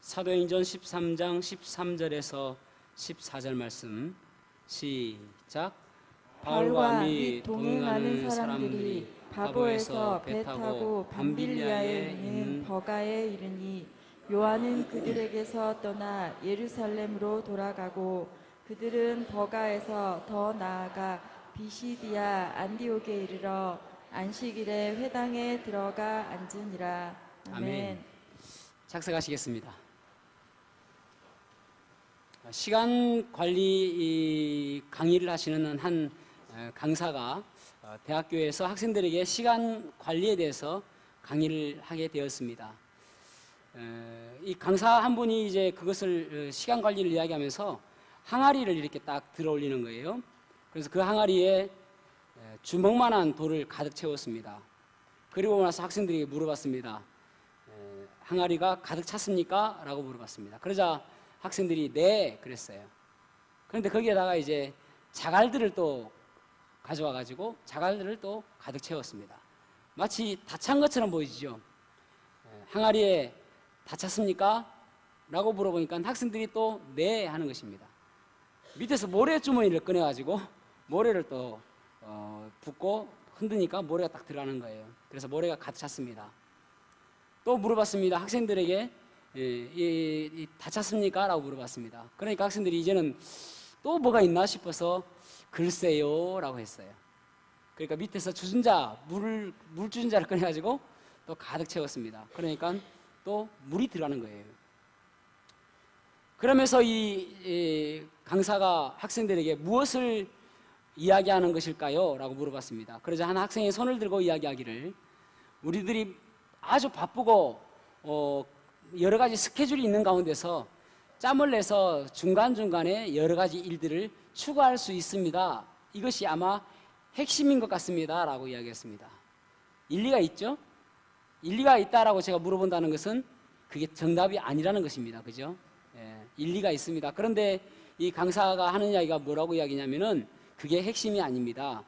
사도행전 13장 13절에서 14절 말씀 시작. 바울과 및 동행하는 사람들이 바보에서 배 타고 밤빌리아에 있는 버가에 이르니 요한은 그들에게서 떠나 예루살렘으로 돌아가고 그들은 버가에서 더 나아가 비시디아 안디옥에 이르러 안식일에 회당에 들어가 앉으니라. 아멘. 작성하시겠습니다. 시간 관리 강의를 하시는 한 강사가 대학교에서 학생들에게 시간 관리에 대해서 강의를 하게 되었습니다. 이 강사 한 분이 이제 그것을 시간 관리를 이야기하면서 항아리를 이렇게 딱 들어 올리는 거예요. 그래서 그 항아리에 주먹만한 돌을 가득 채웠습니다. 그리고 나서 학생들에게 물어봤습니다. 항아리가 가득 찼습니까? 라고 물어봤습니다. 그러자 학생들이 네 그랬어요. 그런데 거기에다가 이제 자갈들을 또 가져와 가지고 자갈들을 또 가득 채웠습니다. 마치 다 찬 것처럼 보이시죠? 항아리에 다 찼습니까? 라고 물어보니까 학생들이 또 네 하는 것입니다. 밑에서 모래주머니를 꺼내 가지고 모래를 또 붓고 흔드니까 모래가 딱 들어가는 거예요. 그래서 모래가 가득 찼습니다. 또 물어봤습니다. 학생들에게 다 찼습니까? 라고 물어봤습니다. 그러니까 학생들이 이제는 또 뭐가 있나 싶어서 글쎄요 라고 했어요. 그러니까 밑에서 물 주전자를 꺼내가지고 또 가득 채웠습니다. 그러니까 또 물이 들어가는 거예요. 그러면서 이 강사가 학생들에게 무엇을 이야기하는 것일까요? 라고 물어봤습니다. 그러자 한 학생이 손을 들고 이야기하기를 우리들이 아주 바쁘고 여러 가지 스케줄이 있는 가운데서 짬을 내서 중간중간에 여러 가지 일들을 추구할 수 있습니다. 이것이 아마 핵심인 것 같습니다. 라고 이야기했습니다. 일리가 있죠? 일리가 있다라고 제가 물어본다는 것은 그게 정답이 아니라는 것입니다. 그죠? 일리가 있습니다. 그런데 이 강사가 하는 이야기가 뭐라고 이야기냐면은 그게 핵심이 아닙니다.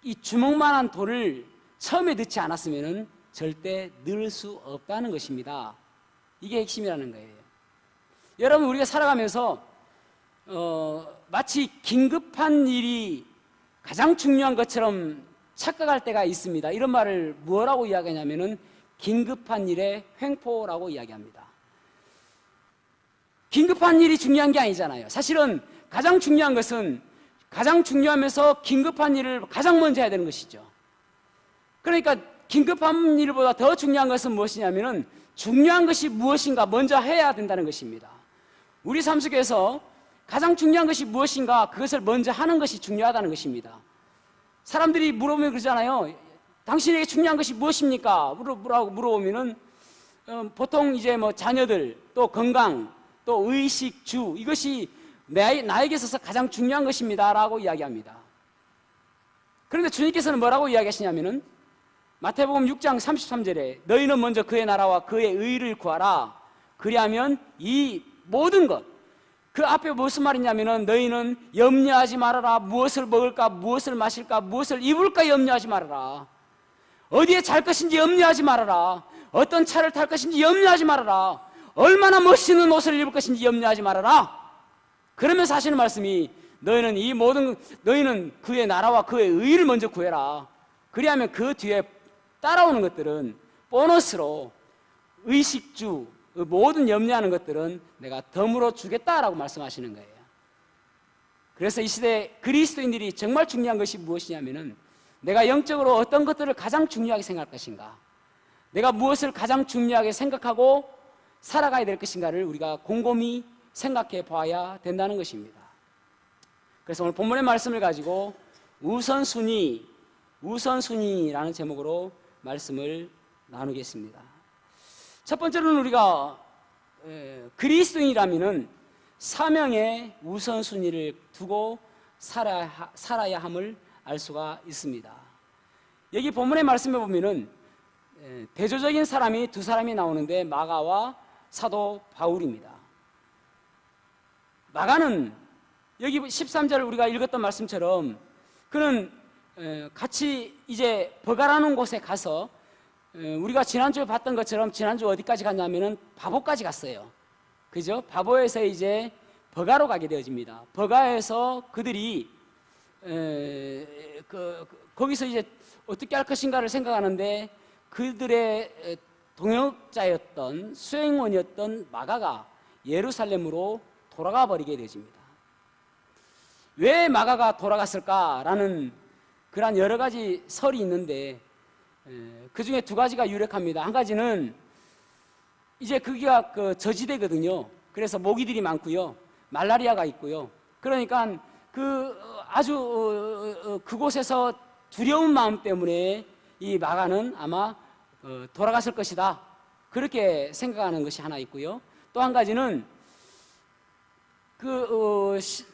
이 주먹만한 돌을 처음에 넣지 않았으면은 절대 넣을 수 없다는 것입니다. 이게 핵심이라는 거예요. 여러분, 우리가 살아가면서 마치 긴급한 일이 가장 중요한 것처럼 착각할 때가 있습니다. 이런 말을 뭐라고 이야기하냐면은 긴급한 일의 횡포라고 이야기합니다. 긴급한 일이 중요한 게 아니잖아요. 사실은 가장 중요한 것은 가장 중요하면서 긴급한 일을 가장 먼저 해야 되는 것이죠. 그러니까 긴급한 일보다 더 중요한 것은 무엇이냐면은 중요한 것이 무엇인가 먼저 해야 된다는 것입니다. 우리 삶 속에서 가장 중요한 것이 무엇인가 그것을 먼저 하는 것이 중요하다는 것입니다. 사람들이 물어보면 그러잖아요. 당신에게 중요한 것이 무엇입니까? 물어보면은 보통 이제 뭐 자녀들, 또 건강, 또 의식, 주 이것이 나에게 있어서 가장 중요한 것입니다 라고 이야기합니다. 그런데 주님께서는 뭐라고 이야기하시냐면은 마태복음 6장 33절에 너희는 먼저 그의 나라와 그의 의를 구하라. 그리하면 이 모든 것, 그 앞에 무슨 말이냐면은 너희는 염려하지 말아라. 무엇을 먹을까, 무엇을 마실까, 무엇을 입을까 염려하지 말아라. 어디에 잘 것인지 염려하지 말아라. 어떤 차를 탈 것인지 염려하지 말아라. 얼마나 멋있는 옷을 입을 것인지 염려하지 말아라. 그러면서 하시는 말씀이 너희는 그의 나라와 그의 의를 먼저 구해라. 그리하면 그 뒤에 따라오는 것들은 보너스로 의식주, 모든 염려하는 것들은 내가 덤으로 주겠다라고 말씀하시는 거예요. 그래서 이 시대 그리스도인들이 정말 중요한 것이 무엇이냐면은 내가 영적으로 어떤 것들을 가장 중요하게 생각할 것인가, 내가 무엇을 가장 중요하게 생각하고 살아가야 될 것인가를 우리가 곰곰이 생각해 봐야 된다는 것입니다. 그래서 오늘 본문의 말씀을 가지고 우선순위라는 제목으로 말씀을 나누겠습니다. 첫 번째로는 우리가 그리스도인이라면은 사명의 우선순위를 두고 살아야 함을 알 수가 있습니다. 여기 본문의 말씀에 보면은 대조적인 사람이 두 사람이 나오는데 마가와 사도 바울입니다. 마가는 여기 13절을 우리가 읽었던 말씀처럼 그는 같이 이제 버가라는 곳에 가서 우리가 지난주에 봤던 것처럼 지난주 어디까지 갔냐면은 바보까지 갔어요. 그죠? 바보에서 이제 버가로 가게 되어집니다. 버가에서 그들이 거기서 이제 어떻게 할 것인가를 생각하는데 그들의 동역자였던 수행원이었던 마가가 예루살렘으로 돌아가 버리게 되어집니다. 왜 마가가 돌아갔을까라는 그런 여러 가지 설이 있는데 그 중에 두 가지가 유력합니다. 한 가지는 이제 거기가 그 저지대거든요. 그래서 모기들이 많고요, 말라리아가 있고요. 그러니까 그 아주 그곳에서 두려운 마음 때문에 이 마가는 아마 돌아갔을 것이다, 그렇게 생각하는 것이 하나 있고요. 또 한 가지는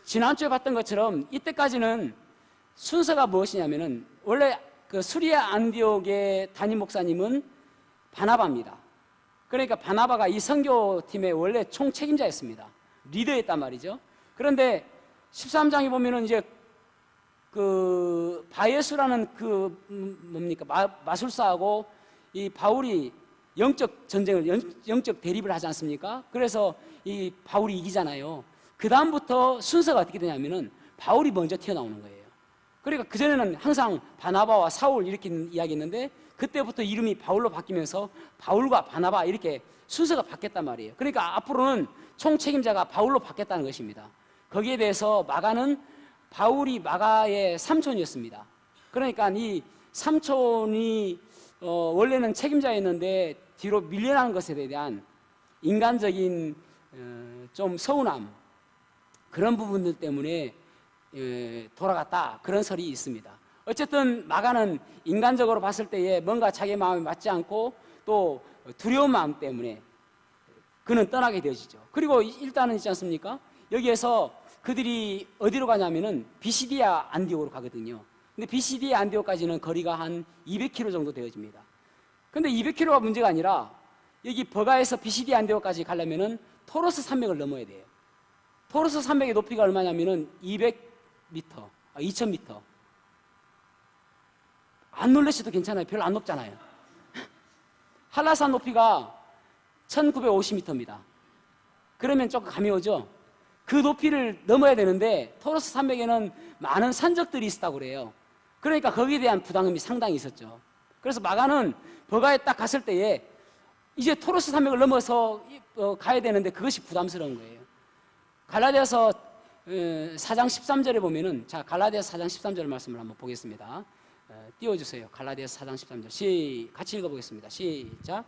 지난주에 봤던 것처럼 이때까지는 순서가 무엇이냐면은 원래 그 수리아 안디옥의 담임 목사님은 바나바입니다. 그러니까 바나바가 이 선교팀의 원래 총 책임자였습니다. 리더였단 말이죠. 그런데 13장에 보면은 이제 그 바예수라는 마술사하고 이 바울이 영적 전쟁을, 영적 대립을 하지 않습니까? 그래서 이 바울이 이기잖아요. 그 다음부터 순서가 어떻게 되냐면은 바울이 먼저 튀어나오는 거예요. 그러니까 그전에는 항상 바나바와 사울 이렇게 이야기했는데 그때부터 이름이 바울로 바뀌면서 바울과 바나바 이렇게 순서가 바뀌었단 말이에요. 그러니까 앞으로는 총 책임자가 바울로 바뀌었다는 것입니다. 거기에 대해서 마가는 바울이 마가의 삼촌이었습니다. 그러니까 이 삼촌이 원래는 책임자였는데 뒤로 밀려나는 것에 대한 인간적인 좀 서운함, 그런 부분들 때문에 돌아갔다, 그런 설이 있습니다. 어쨌든 마가는 인간적으로 봤을 때에 뭔가 자기 마음에 맞지 않고 또 두려운 마음 때문에 그는 떠나게 되어지죠. 그리고 일단은 있지 않습니까? 여기에서 그들이 어디로 가냐면은 비시디아 안디옥으로 가거든요. 근데 비시디아 안디옥까지는 거리가 한 200km 정도 되어집니다. 근데 200km가 문제가 아니라 여기 버가에서 비시디아 안디옥까지 가려면은 토로스 산맥을 넘어야 돼요. 토로스 산맥의 높이가 얼마냐면은 200m, 2000m. 안 놀라셔도 괜찮아요. 별로 안 높잖아요. 한라산 높이가 1950m입니다. 그러면 조금 감이 오죠? 그 높이를 넘어야 되는데 토로스 산맥에는 많은 산적들이 있었다고 그래요. 그러니까 거기에 대한 부담감이 상당히 있었죠. 그래서 마가는 버가에 딱 갔을 때에 이제 토로스 산맥을 넘어서 가야 되는데 그것이 부담스러운 거예요. 갈라디아서 4장 13절에 보면은, 자, 갈라디아서 4장 13절 말씀을 한번 보겠습니다. 띄워주세요. 갈라디아서 4장 13절 같이 읽어보겠습니다. 시작.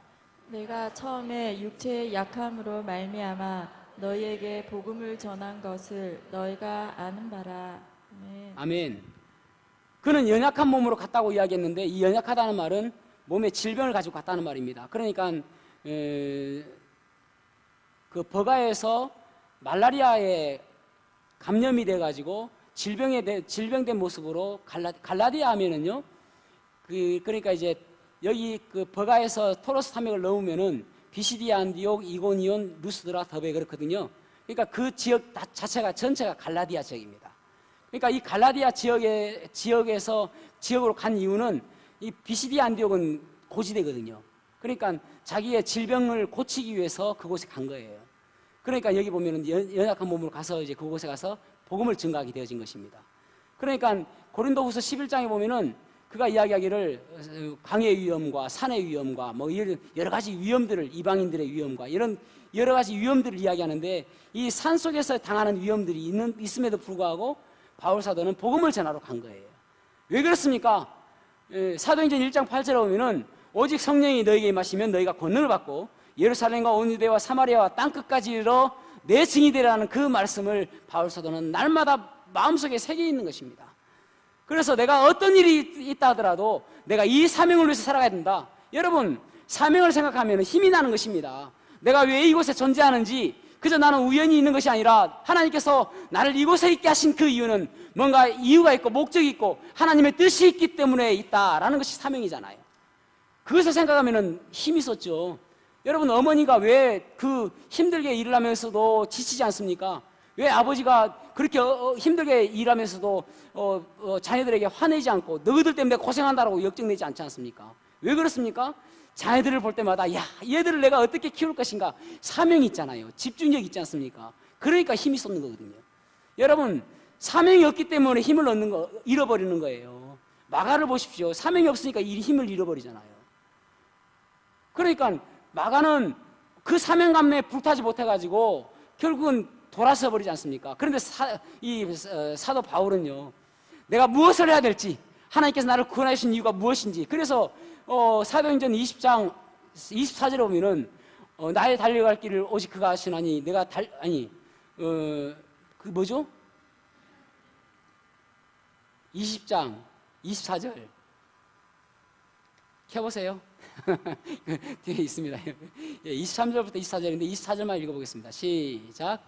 내가 처음에 육체의 약함으로 말미암아 너희에게 복음을 전한 것을 너희가 아는 바라. 아멘. 아멘. 그는 연약한 몸으로 갔다고 이야기했는데 이 연약하다는 말은 몸에 질병을 가지고 갔다는 말입니다. 그러니까 그 버가에서 말라리아에 감염이 돼가지고 질병된 모습으로 갈라디아 하면은요, 그러니까 이제 여기 그 버가에서 토로스 산맥을 넘으면은 비시디아 안디옥, 이고니온, 루스드라, 더베 그렇거든요. 그러니까 그 지역 자체가 전체가 갈라디아 지역입니다. 그러니까 이 갈라디아 지역으로 간 이유는 이 비시디아 안디옥은 고지대거든요. 그러니까 자기의 질병을 고치기 위해서 그곳에 간 거예요. 그러니까 여기 보면은 연약한 몸으로 가서 이제 그곳에 가서 복음을 증거하게 되어진 것입니다. 그러니까 고린도후서 11장에 보면은 그가 이야기하기를 강의 위험과 산의 위험과 뭐 이런 여러 가지 위험들을, 이방인들의 위험과 이런 여러 가지 위험들을 이야기하는데 이 산 속에서 당하는 위험들이 있음에도 불구하고 바울 사도는 복음을 전하러 간 거예요. 왜 그렇습니까? 사도행전 1장 8절에 보면은 오직 성령이 너에게 임하시면 너희가 권능을 받고 예루살렘과 온 유대와 사마리아와 땅끝까지 이르러 내 증인이 되라는 그 말씀을 바울 사도는 날마다 마음속에 새겨 있는 것입니다. 그래서 내가 어떤 일이 있다 하더라도 내가 이 사명을 위해서 살아가야 된다. 여러분, 사명을 생각하면 힘이 나는 것입니다. 내가 왜 이곳에 존재하는지 그저 나는 우연히 있는 것이 아니라 하나님께서 나를 이곳에 있게 하신 그 이유는 뭔가 이유가 있고 목적이 있고 하나님의 뜻이 있기 때문에 있다라는 것이 사명이잖아요. 그것을 생각하면 힘이 쏟죠. 여러분, 어머니가 왜 그 힘들게 일을 하면서도 지치지 않습니까? 왜 아버지가 그렇게 힘들게 일하면서도 자녀들에게 화내지 않고 너희들 때문에 고생한다라고 역정내지 않지 않습니까? 왜 그렇습니까? 자녀들을 볼 때마다 야, 얘들을 내가 어떻게 키울 것인가, 사명이 있잖아요. 집중력 있지 않습니까? 그러니까 힘이 쏟는 거거든요. 여러분, 사명이 없기 때문에 힘을 잃어버리는 거예요. 마가를 보십시오. 사명이 없으니까 힘을 잃어버리잖아요. 그러니까 마가는 그 사명감에 불타지 못해가지고 결국은 돌아서 버리지 않습니까? 그런데 사도 바울은요, 내가 무엇을 해야 될지, 하나님께서 나를 구원하신 이유가 무엇인지, 그래서 사도행전 20장 24절에 보면은 나의 달려갈 길을 오직 그가 하시나니 내가 그 뭐죠? 20장 24절 켜보세요. 뒤에 있습니다. 23절부터 24절인데 24절만 읽어보겠습니다. 시작.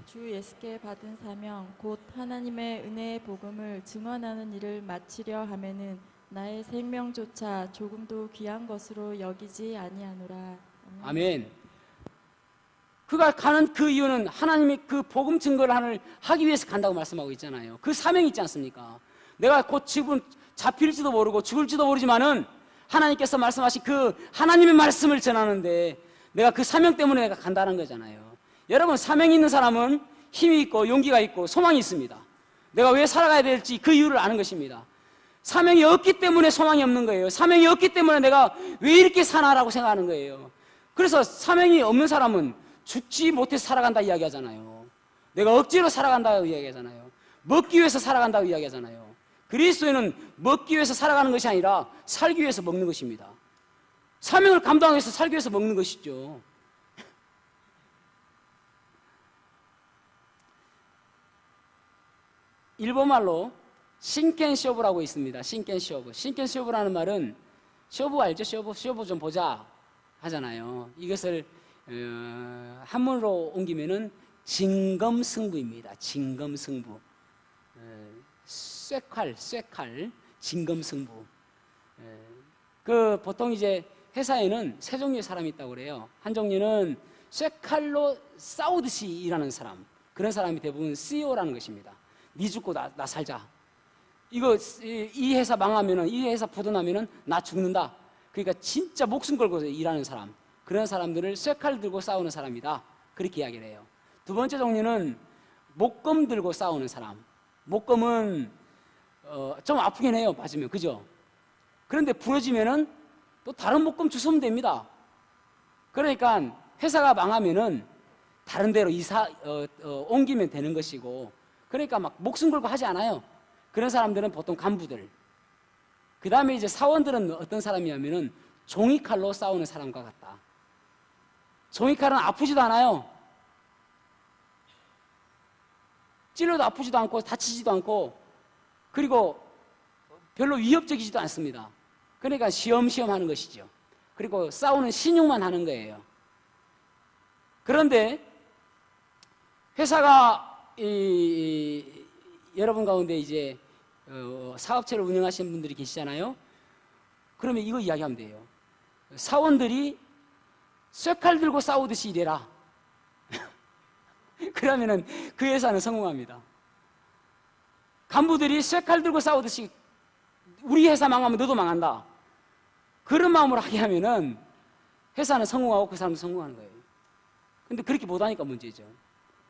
주 예수께 받은 사명 곧 하나님의 은혜의 복음을 증언하는 일을 마치려 하면은 나의 생명조차 조금도 귀한 것으로 여기지 아니하노라. 아멘. 그가 가는 그 이유는 하나님이 그 복음 증거를 하기 위해서 간다고 말씀하고 있잖아요. 그 사명이 있지 않습니까? 내가 곧 지금 잡힐지도 모르고 죽을지도 모르지만은 하나님께서 말씀하신 그 하나님의 말씀을 전하는데 내가 그 사명 때문에 내가 간다는 거잖아요. 여러분, 사명이 있는 사람은 힘이 있고 용기가 있고 소망이 있습니다. 내가 왜 살아가야 될지 그 이유를 아는 것입니다. 사명이 없기 때문에 소망이 없는 거예요. 사명이 없기 때문에 내가 왜 이렇게 사나라고 생각하는 거예요. 그래서 사명이 없는 사람은 죽지 못해서 살아간다 이야기하잖아요. 내가 억지로 살아간다고 이야기하잖아요. 먹기 위해서 살아간다고 이야기하잖아요. 그리스도인은 먹기 위해서 살아가는 것이 아니라 살기 위해서 먹는 것입니다. 사명을 감당하기 위해서 살기 위해서 먹는 것이죠. 일본말로 신켄쇼부라고 있습니다. 신켄쇼부. 신켄쇼부라는 말은 쇼부 알죠? 쇼부 좀 보자 하잖아요. 이것을 한문으로 옮기면은 진검승부입니다. 진검승부. 쇠칼, 진검승부. 그 보통 이제 회사에는 세 종류의 사람이 있다고 그래요. 한 종류는 쇠칼로 싸우듯이 일하는 사람. 그런 사람이 대부분 CEO라는 것입니다. 니 죽고 나 살자. 이 회사 망하면은, 이 회사 부도나면은 나 죽는다. 그러니까 진짜 목숨 걸고 일하는 사람. 그런 사람들을 쇠칼 들고 싸우는 사람이다. 그렇게 이야기를 해요. 두 번째 종류는 목검 들고 싸우는 사람. 목검은 좀 아프긴 해요. 맞으면. 그죠? 그런데 부러지면은 또 다른 목검 주우면 됩니다. 그러니까 회사가 망하면은 다른 데로 옮기면 되는 것이고, 그러니까 막 목숨 걸고 하지 않아요. 그런 사람들은 보통 간부들. 그 다음에 이제 사원들은 어떤 사람이냐면은 종이칼로 싸우는 사람과 같다. 종이칼은 아프지도 않아요. 찔러도 아프지도 않고 다치지도 않고, 그리고 별로 위협적이지도 않습니다. 그러니까 시험시험 하는 것이죠. 그리고 싸우는 신용만 하는 거예요. 그런데 회사가 여러분 가운데 이제 사업체를 운영하시는 분들이 계시잖아요. 그러면 이거 이야기하면 돼요. 사원들이 쇠칼 들고 싸우듯이 일해라. 그러면은 그 회사는 성공합니다. 간부들이 쇠칼 들고 싸우듯이 우리 회사 망하면 너도 망한다. 그런 마음으로 하게 하면은 회사는 성공하고 그 사람도 성공하는 거예요. 근데 그렇게 못하니까 문제죠.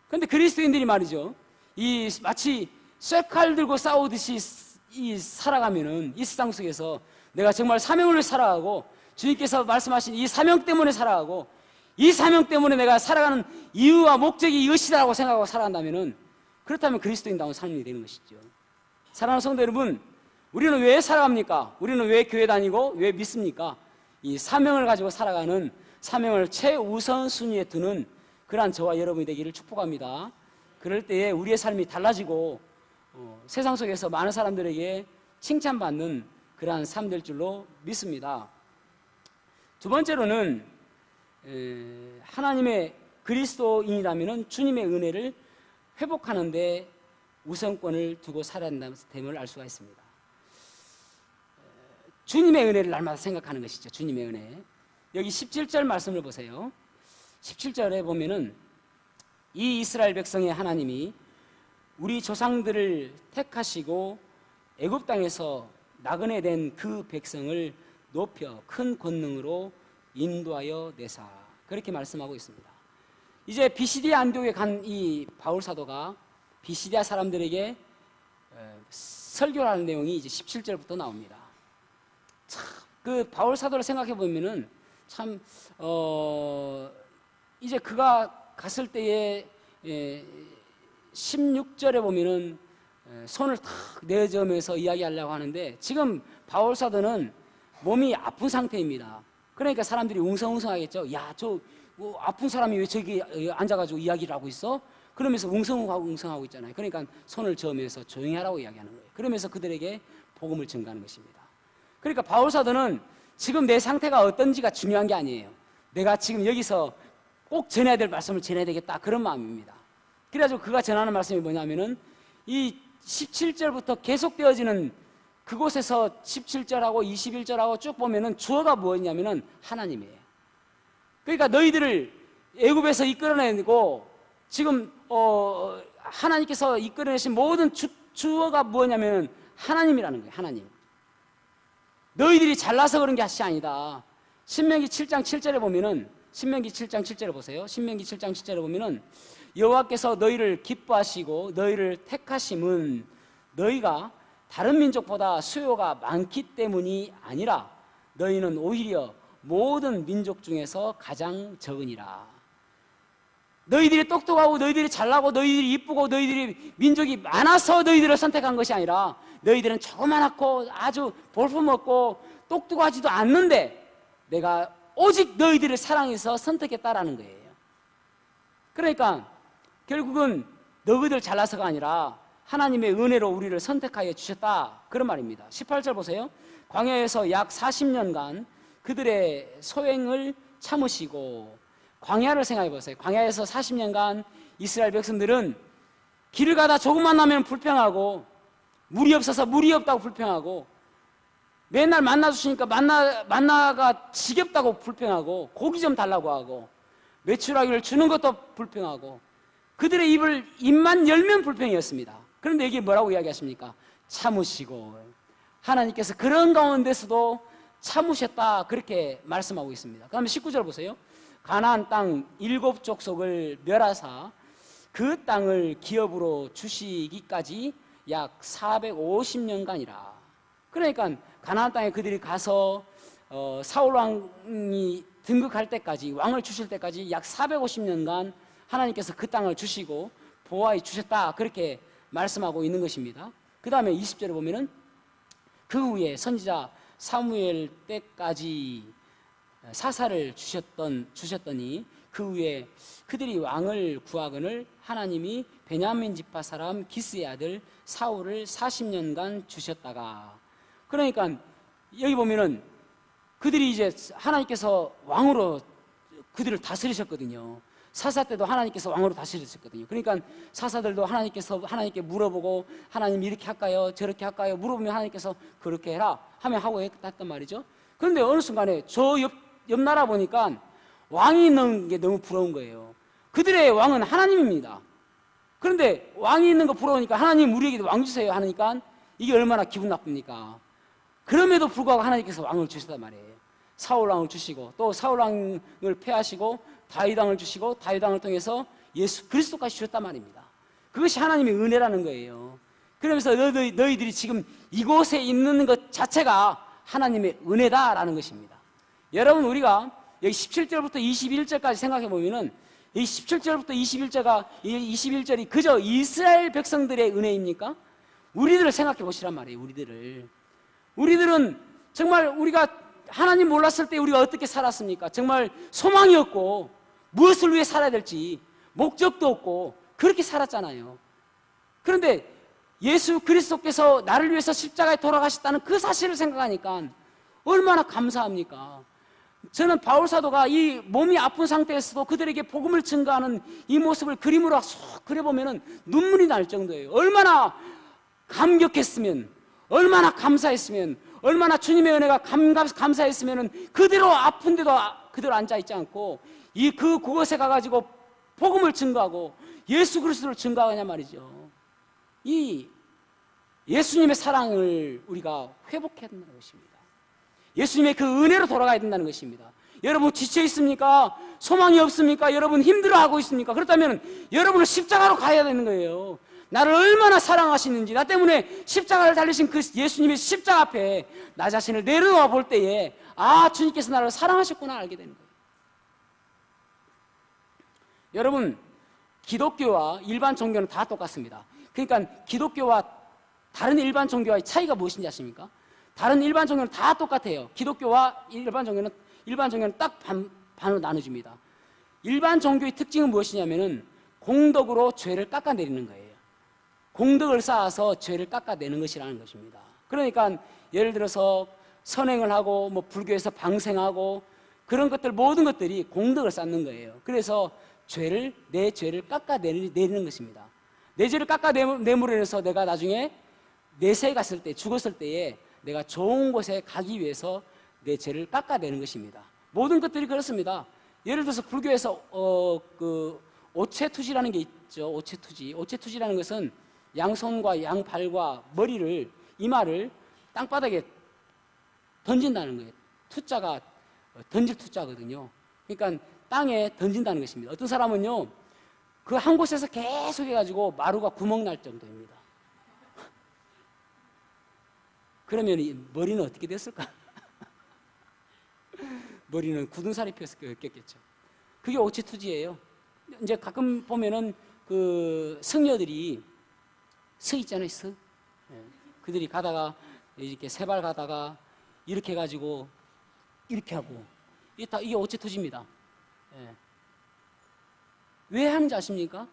근데 그리스도인들이 말이죠, 마치 쇠칼 들고 싸우듯이 살아가면은 이 세상 속에서 내가 정말 사명을 살아가고 주님께서 말씀하신 이 사명 때문에 살아가고 이 사명 때문에 내가 살아가는 이유와 목적이 이것이다라고 생각하고 살아간다면은, 그렇다면 그리스도인다운 삶이 되는 것이죠. 사랑하는 성도 여러분, 우리는 왜 살아갑니까? 우리는 왜 교회 다니고 왜 믿습니까? 이 사명을 가지고 살아가는, 사명을 최우선 순위에 두는 그러한 저와 여러분이 되기를 축복합니다. 그럴 때에 우리의 삶이 달라지고 세상 속에서 많은 사람들에게 칭찬받는 그러한 삶 될 줄로 믿습니다. 두 번째로는 하나님의 그리스도인이라면 주님의 은혜를 회복하는 데 우선권을 두고 살아야 된다는 알 수가 있습니다. 주님의 은혜를 날마다 생각하는 것이죠. 주님의 은혜. 여기 17절 말씀을 보세요. 17절에 보면은 이 이스라엘 백성의 하나님이 우리 조상들을 택하시고 애굽 땅에서 나그네 된 그 백성을 높여 큰 권능으로 인도하여 내사. 그렇게 말씀하고 있습니다. 이제 비시디아 안디옥에 간 이 바울 사도가 비시디아 사람들에게 설교를 하는 내용이 이제 17절부터 나옵니다. 참, 그 바울 사도를 생각해 보면은 참, 이제 그가 갔을 때에 16절에 보면은 손을 탁 내저으면서 이야기하려고 하는데, 지금 바울 사도는 몸이 아픈 상태입니다. 그러니까 사람들이 웅성웅성하겠죠. 야, 뭐 아픈 사람이 왜 저기 앉아가지고 이야기를 하고 있어? 그러면서 웅성하고 있잖아요. 그러니까 손을 저으면서 조용히 하라고 이야기하는 거예요. 그러면서 그들에게 복음을 전가하는 것입니다. 그러니까 바울 사도는 지금 내 상태가 어떤지가 중요한 게 아니에요. 내가 지금 여기서 꼭 전해야 될 말씀을 전해야 되겠다, 그런 마음입니다. 그래가지고 그가 전하는 말씀이 뭐냐면은 이 17절부터 계속되어지는 그곳에서 17절하고 21절하고 쭉 보면은 주어가 뭐냐면은 하나님이에요. 그러니까 너희들을 애굽에서 이끌어내고 지금 하나님께서 이끌어내신 모든 주어가 뭐냐면 하나님이라는 거예요. 하나님. 너희들이 잘나서 그런 게 아니다. 신명기 7장 7절에 보면은, 신명기 7장 7절에 보세요. 신명기 7장 7절에 보면은 여호와께서 너희를 기뻐하시고 너희를 택하심은 너희가 다른 민족보다 수요가 많기 때문이 아니라 너희는 오히려 모든 민족 중에서 가장 적으니라. 너희들이 똑똑하고 너희들이 잘나고 너희들이 이쁘고 너희들이 민족이 많아서 너희들을 선택한 것이 아니라 너희들은 조그만하고 아주 볼품없고 똑똑하지도 않는데 내가 오직 너희들을 사랑해서 선택했다라는 거예요. 그러니까 결국은 너희들 잘나서가 아니라 하나님의 은혜로 우리를 선택하여 주셨다, 그런 말입니다. 18절 보세요. 광야에서 약 40년간 그들의 소행을 참으시고, 광야를 생각해 보세요. 광야에서 40년간 이스라엘 백성들은 길을 가다 조금만 나면 불평하고, 물이 없어서 물이 없다고 불평하고, 맨날 만나 주시니까 만나가 지겹다고 불평하고, 고기 좀 달라고 하고, 메추라기를 주는 것도 불평하고, 그들의 입만 열면 불평이었습니다. 그런데 여기 뭐라고 이야기하십니까? 참으시고, 하나님께서 그런 가운데서도 참으셨다, 그렇게 말씀하고 있습니다. 그 다음에 19절 보세요. 가나안 땅 7족속을 멸하사 그 땅을 기업으로 주시기까지 약 450년간이라. 그러니까 가나안 땅에 그들이 가서 사울 왕이 등극할 때까지, 왕을 주실 때까지 약 450년간 하나님께서 그 땅을 주시고 보호해 주셨다, 그렇게 말씀하고 있는 것입니다. 그 다음에 20절에 보면은 그 후에 선지자 사무엘 때까지 사사를 주셨더니 그 후에 그들이 왕을 구하거늘 하나님이 베냐민 지파 사람 기스의 아들 사울을 40년간 주셨다가. 그러니까 여기 보면은 그들이 이제 하나님께서 왕으로 그들을 다스리셨거든요. 사사 때도 하나님께서 왕으로 다스리셨거든요. 그러니까 사사들도 하나님께 물어보고, 하나님 이렇게 할까요? 저렇게 할까요? 물어보면 하나님께서 그렇게 해라 하면 하고 했단 말이죠. 그런데 어느 순간에 저 옆 나라 보니까 왕이 있는 게 너무 부러운 거예요. 그들의 왕은 하나님입니다. 그런데 왕이 있는 거 부러우니까 하나님 우리에게도 왕 주세요 하니까 이게 얼마나 기분 나쁩니까? 그럼에도 불구하고 하나님께서 왕을 주셨단 말이에요. 사울 왕을 주시고, 또 사울 왕을 패하시고 다윗 왕을 주시고, 다윗 왕을 통해서 예수 그리스도까지 주셨단 말입니다. 그것이 하나님의 은혜라는 거예요. 그러면서 너희들이 지금 이곳에 있는 것 자체가 하나님의 은혜다라는 것입니다. 여러분, 우리가 여기 17절부터 21절까지 생각해 보면은 이 17절부터 21절이 그저 이스라엘 백성들의 은혜입니까? 우리들을 생각해 보시란 말이에요. 우리들은 정말 우리가 하나님 몰랐을 때 우리가 어떻게 살았습니까? 정말 소망이 없고 무엇을 위해 살아야 될지 목적도 없고 그렇게 살았잖아요. 그런데 예수 그리스도께서 나를 위해서 십자가에 돌아가셨다는 그 사실을 생각하니까 얼마나 감사합니까? 저는 바울 사도가 이 몸이 아픈 상태에서도 그들에게 복음을 증거하는 이 모습을 그림으로 쏙 그려보면 눈물이 날 정도예요. 얼마나 감격했으면, 얼마나 감사했으면, 얼마나 주님의 은혜가 감사했으면 그대로 아픈데도 그대로 앉아있지 않고 그곳에 가가지고 복음을 증거하고 예수 그리스도를 증거하냐 말이죠. 이 예수님의 사랑을 우리가 회복해야 된다는 것입니다. 예수님의 그 은혜로 돌아가야 된다는 것입니다. 여러분 지쳐 있습니까? 소망이 없습니까? 여러분 힘들어하고 있습니까? 그렇다면 여러분은 십자가로 가야 되는 거예요. 나를 얼마나 사랑하시는지, 나 때문에 십자가를 달리신 그 예수님의 십자가 앞에 나 자신을 내려놓아 볼 때에 아, 주님께서 나를 사랑하셨구나 알게 되는 거예요. 여러분, 기독교와 일반 종교는 다 똑같습니다. 그러니까 기독교와 다른 일반 종교와의 차이가 무엇인지 아십니까? 다른 일반 종교는 다 똑같아요. 기독교와 일반 종교는 딱 반으로 나눠집니다. 일반 종교의 특징은 무엇이냐면은 공덕으로 죄를 깎아내리는 거예요. 공덕을 쌓아서 죄를 깎아내는 것이라는 것입니다. 그러니까 예를 들어서 선행을 하고 뭐 불교에서 방생하고 그런 것들 모든 것들이 공덕을 쌓는 거예요. 그래서 내 죄를 깎아내리는 것입니다. 내 죄를 깎아내므로 인해서 내가 나중에 내세에 갔을 때, 죽었을 때에 내가 좋은 곳에 가기 위해서 내 죄를 깎아내는 것입니다. 모든 것들이 그렇습니다. 예를 들어서 불교에서 오체투지라는 게 있죠. 오체투지라는 것은 양손과 양발과 머리를, 이마를 땅바닥에 던진다는 거예요. 투자가 던질 투자거든요. 그러니까 땅에 던진다는 것입니다. 어떤 사람은요, 그 한 곳에서 계속 해가지고 마루가 구멍 날 정도입니다. 그러면 이 머리는 어떻게 됐을까? 머리는 굳은살이 폈겠죠. 그게 오체투지예요. 이제 가끔 보면은 그 승려들이 서 있잖아요, 서. 그들이 가다가 이렇게 세발 가다가 이렇게 해가지고 이렇게 하고 이게 오체투지입니다. 왜 하는지 아십니까?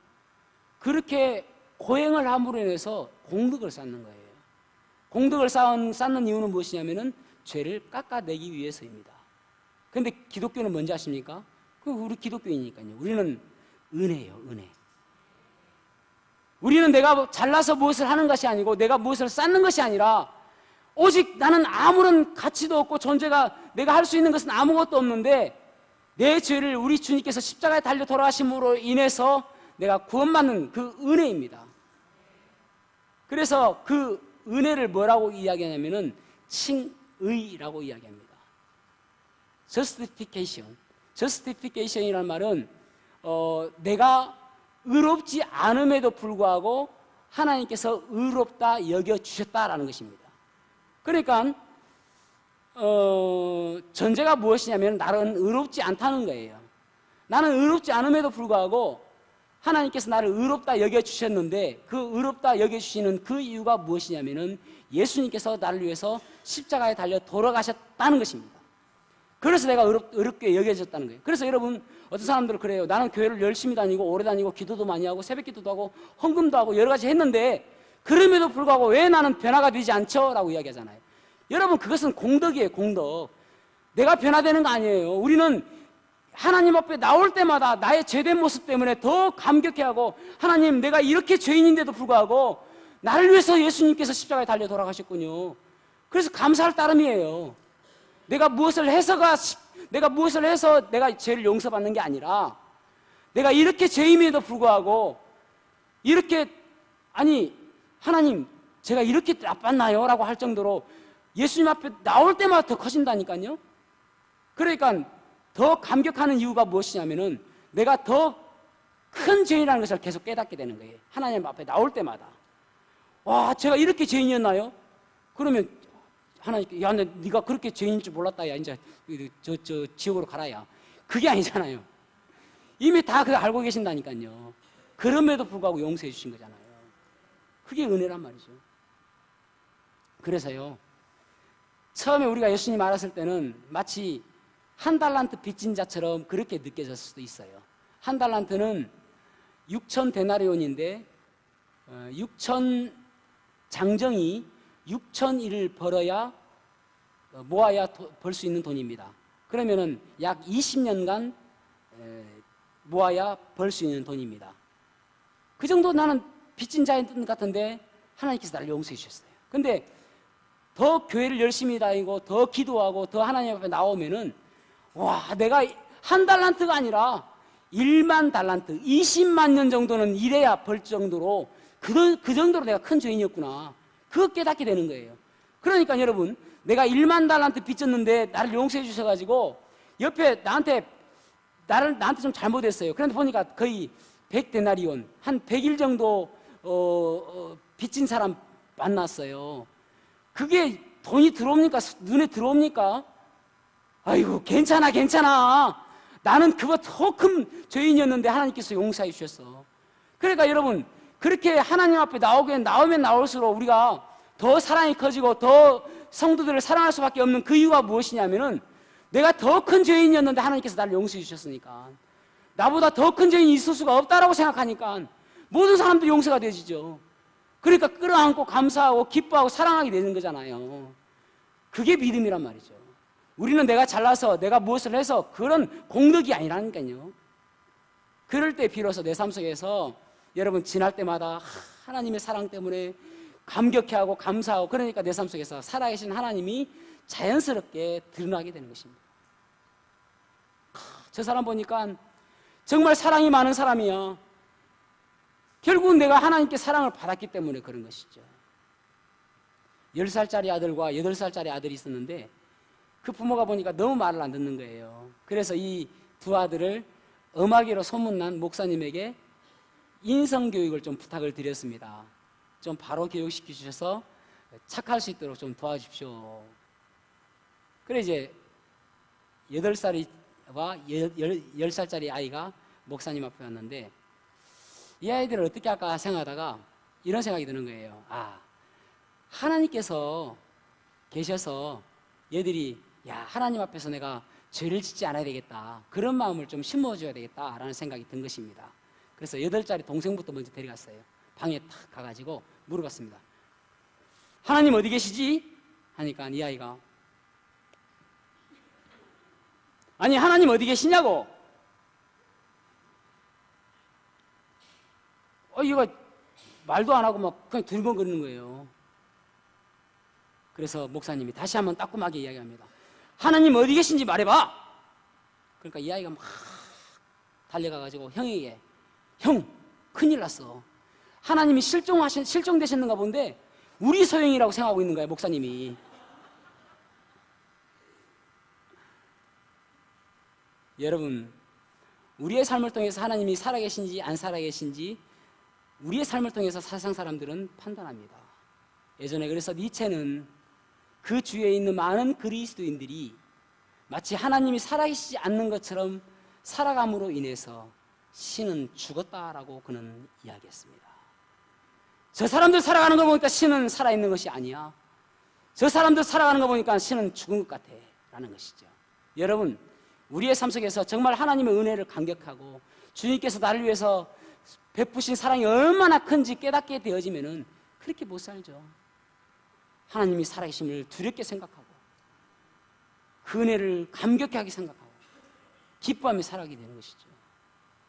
그렇게 고행을 함으로 인해서 공덕을 쌓는 거예요. 공덕을 쌓는 이유는 무엇이냐면은 죄를 깎아내기 위해서입니다. 그런데 기독교는 뭔지 아십니까? 우리 기독교이니까요. 우리는 은혜예요, 은혜. 우리는 내가 잘나서 무엇을 하는 것이 아니고 내가 무엇을 쌓는 것이 아니라 오직 나는 아무런 가치도 없고 존재가 내가 할 수 있는 것은 아무것도 없는데 내 죄를 우리 주님께서 십자가에 달려 돌아가심으로 인해서 내가 구원받는 그 은혜입니다. 그래서 그 은혜를 뭐라고 이야기하냐면은 칭의라고 이야기합니다. Justification이라는 말은 내가 의롭지 않음에도 불구하고 하나님께서 의롭다 여겨주셨다라는 것입니다. 그러니까 전제가 무엇이냐면 나는 의롭지 않다는 거예요. 나는 의롭지 않음에도 불구하고 하나님께서 나를 의롭다 여겨주셨는데 그 의롭다 여겨주시는 그 이유가 무엇이냐면은 예수님께서 나를 위해서 십자가에 달려 돌아가셨다는 것입니다. 그래서 내가 의롭게 여겨졌다는 거예요. 그래서 여러분, 어떤 사람들은 그래요. 나는 교회를 열심히 다니고 오래 다니고 기도도 많이 하고 새벽 기도도 하고 헌금도 하고 여러 가지 했는데 그럼에도 불구하고 왜 나는 변화가 되지 않죠? 라고 이야기하잖아요. 여러분, 그것은 공덕이에요, 공덕. 내가 변화되는 거 아니에요. 우리는 하나님 앞에 나올 때마다 나의 죄된 모습 때문에 더 감격해하고 하나님, 내가 이렇게 죄인인데도 불구하고 나를 위해서 예수님께서 십자가에 달려 돌아가셨군요. 그래서 감사할 따름이에요. 내가 무엇을 해서 내가 죄를 용서받는 게 아니라 내가 이렇게 죄임에도 불구하고 이렇게 하나님 제가 이렇게 나빴나요? 라고 할 정도로 예수님 앞에 나올 때마다 더 커진다니까요. 그러니까 더 감격하는 이유가 무엇이냐면은 내가 더 큰 죄인이라는 것을 계속 깨닫게 되는 거예요. 하나님 앞에 나올 때마다. 와, 제가 이렇게 죄인이었나요? 그러면 하나님께, 야, 네가 그렇게 죄인인 줄 몰랐다. 야, 이제 저 지옥으로 가라. 야. 그게 아니잖아요. 이미 다 그거 알고 계신다니까요. 그럼에도 불구하고 용서해 주신 거잖아요. 그게 은혜란 말이죠. 그래서요, 처음에 우리가 예수님 알았을 때는 마치 한 달란트 빚진 자처럼 그렇게 느껴졌을 수도 있어요. 한 달란트는 6천 데나리온인데 6천 장정이 6,000일을 벌어야 모아야 벌 수 있는 돈입니다. 그러면은 약 20년간 모아야 벌 수 있는 돈입니다. 그 정도 나는 빚진 자인 같은데 하나님께서 나를 용서해 주셨어요. 근데 더 교회를 열심히 다니고 더 기도하고 더 하나님 앞에 나오면은 와, 내가 한 달란트가 아니라 1만 달란트, 20만 년 정도는 일해야 벌 정도로 그 정도로 내가 큰 죄인이었구나. 그거 깨닫게 되는 거예요. 그러니까 여러분, 내가 1만 달란트 빚졌는데 나를 용서해 주셔가지고 옆에 나한테 좀 잘못했어요. 그런데 보니까 거의 100데나리온, 한 100일 정도 빚진 사람 만났어요. 그게 돈이 들어옵니까? 눈에 들어옵니까? 아이고, 괜찮아. 나는 그보다 더 큰 죄인이었는데 하나님께서 용서해 주셨어. 그러니까 여러분, 그렇게 하나님 앞에 나오면 나올수록 우리가 더 사랑이 커지고 더 성도들을 사랑할 수밖에 없는 그 이유가 무엇이냐면은 내가 더 큰 죄인이었는데 하나님께서 나를 용서해 주셨으니까, 나보다 더 큰 죄인이 있을 수가 없다라고 생각하니까 모든 사람들이 용서가 되지죠. 그러니까 끌어안고 감사하고 기뻐하고 사랑하게 되는 거잖아요. 그게 믿음이란 말이죠. 우리는 내가 잘나서 내가 무엇을 해서 그런 공덕이 아니라니까요. 그럴 때 비로소 내 삶 속에서 여러분 지날 때마다 하나님의 사랑 때문에 감격해하고 감사하고, 그러니까 내 삶 속에서 살아계신 하나님이 자연스럽게 드러나게 되는 것입니다. 저 사람 보니까 정말 사랑이 많은 사람이야. 결국은 내가 하나님께 사랑을 받았기 때문에 그런 것이죠. 10살짜리 아들과 8살짜리 아들이 있었는데 그 부모가 보니까 너무 말을 안 듣는 거예요. 그래서 이 두 아들을 음악이로 소문난 목사님에게 인성교육을 좀 부탁을 드렸습니다. 좀 바로 교육시켜 주셔서 착할 수 있도록 좀 도와주십시오. 그래 이제 8살과 10살짜리 아이가 목사님 앞에 왔는데 이 아이들을 어떻게 할까 생각하다가 이런 생각이 드는 거예요. 아, 하나님께서 계셔서 얘들이 하나님 앞에서 내가 죄를 짓지 않아야 되겠다, 그런 마음을 좀 심어줘야 되겠다라는 생각이 든 것입니다. 그래서 8살짜리 동생부터 먼저 데려갔어요. 방에 탁 가가지고 물어봤습니다. 하나님 어디 계시지? 하니까 이 아이가, 아니 하나님 어디 계시냐고. 이거 말도 안 하고 막 그냥 들먹거리는 거예요. 그래서 목사님이 다시 한번 따끔하게 이야기합니다. 하나님 어디 계신지 말해봐. 그러니까 이 아이가 막 달려가가지고 형에게, 형 큰일 났어. 하나님이 실종되셨는가 본데 우리 소영이라고 생각하고 있는 거야, 목사님이. 여러분, 우리의 삶을 통해서 하나님이 살아계신지 안 살아계신지 우리의 삶을 통해서 세상 사람들은 판단합니다. 예전에 그래서 니체는 그 주위에 있는 많은 그리스도인들이 마치 하나님이 살아계시지 않는 것처럼 살아감으로 인해서 신은 죽었다라고 그는 이야기했습니다. 저 사람들 살아가는 거 보니까 신은 살아있는 것이 아니야. 저 사람들 살아가는 거 보니까 신은 죽은 것 같아 라는 것이죠. 여러분, 우리의 삶 속에서 정말 하나님의 은혜를 감격하고 주님께서 나를 위해서 베푸신 사랑이 얼마나 큰지 깨닫게 되어지면은 그렇게 못 살죠. 하나님이 살아계심을 두렵게 생각하고 그 은혜를 감격하게 생각하고 기뻐하며 살아가게 되는 것이죠.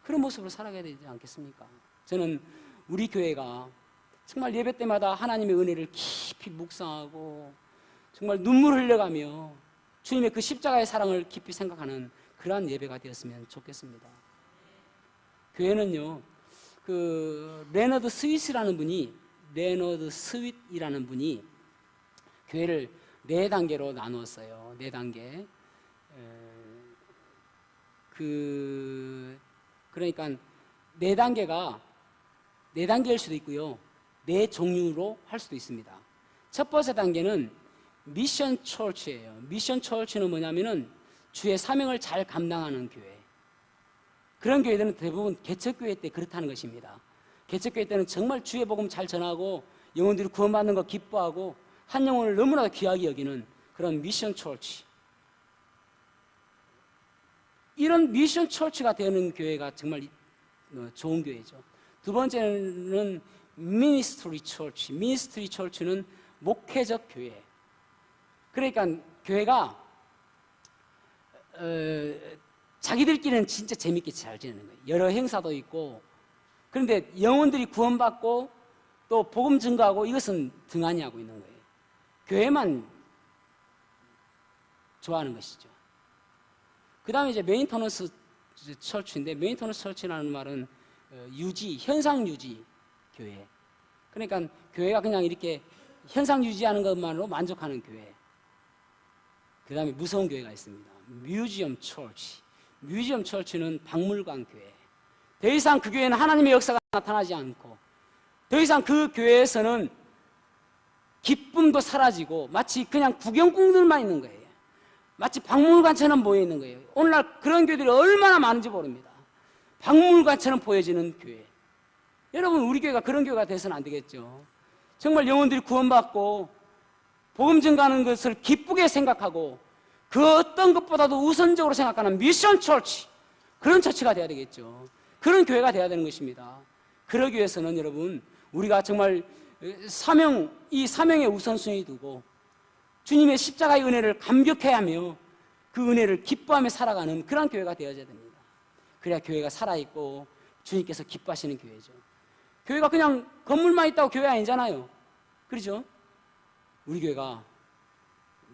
그런 모습으로 살아가야 되지 않겠습니까? 저는 우리 교회가 정말 예배 때마다 하나님의 은혜를 깊이 묵상하고 정말 눈물 흘려가며 주님의 그 십자가의 사랑을 깊이 생각하는 그러한 예배가 되었으면 좋겠습니다. 교회는요, 그 레너드 스윗이라는 분이 교회를 4단계로 나누었어요. 4단계. 그러니까 4단계가 4단계일 수도 있고요, 4종류로 할 수도 있습니다. 첫 번째 단계는 미션 처치예요. 미션 처치는 뭐냐면은 주의 사명을 잘 감당하는 교회. 그런 교회들은 대부분 개척교회 때 그렇다는 것입니다. 개척교회 때는 정말 주의 복음 잘 전하고 영혼들이 구원받는 거 기뻐하고 한 영혼을 너무나 귀하게 여기는 그런 미션 처치. 이런 미션 처치가 되는 교회가 정말 좋은 교회죠. 두 번째는 미니스트리 처치. 미니스트리 처치는 목회적 교회. 그러니까 교회가 자기들끼리는 진짜 재밌게 잘 지내는 거예요. 여러 행사도 있고, 그런데 영혼들이 구원받고 또 복음 증거하고 이것은 등한히 하고 있는 거예요. 교회만 좋아하는 것이죠. 그 다음에 이제 메인터넌스 처치인데, 메인터넌스 처치라는 말은 현상 유지 교회. 그러니까 교회가 그냥 이렇게 현상 유지하는 것만으로 만족하는 교회. 그 다음에 무서운 교회가 있습니다. 뮤지엄 처치. 뮤지엄 처치는 박물관 교회. 더 이상 그 교회는 하나님의 역사가 나타나지 않고, 더 이상 그 교회에서는 기쁨도 사라지고 마치 그냥 구경꾼들만 있는 거예요. 마치 박물관처럼 모여 있는 거예요. 오늘날 그런 교회들이 얼마나 많은지 모릅니다. 박물관처럼 보여지는 교회. 여러분, 우리 교회가 그런 교회가 돼서는 안 되겠죠. 정말 영혼들이 구원받고 복음 전가하는 것을 기쁘게 생각하고 그 어떤 것보다도 우선적으로 생각하는 미션 처치, 그런 처치가 돼야 되겠죠. 그런 교회가 돼야 되는 것입니다. 그러기 위해서는 여러분, 우리가 정말 이 사명의 우선순위 두고 주님의 십자가의 은혜를 감격해하며 그 은혜를 기뻐하며 살아가는 그런 교회가 되어야 됩니다. 그래야 교회가 살아있고 주님께서 기뻐하시는 교회죠. 교회가 그냥 건물만 있다고 교회 아니잖아요. 그렇죠? 우리 교회가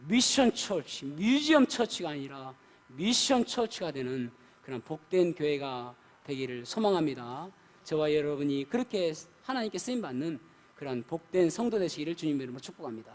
미션 처치, 뮤지엄 처치가 아니라 미션 처치가 되는 그런 복된 교회가 되기를 소망합니다. 저와 여러분이 그렇게 하나님께 쓰임받는 그런 복된 성도 되시기를 주님의 이름으로 축복합니다.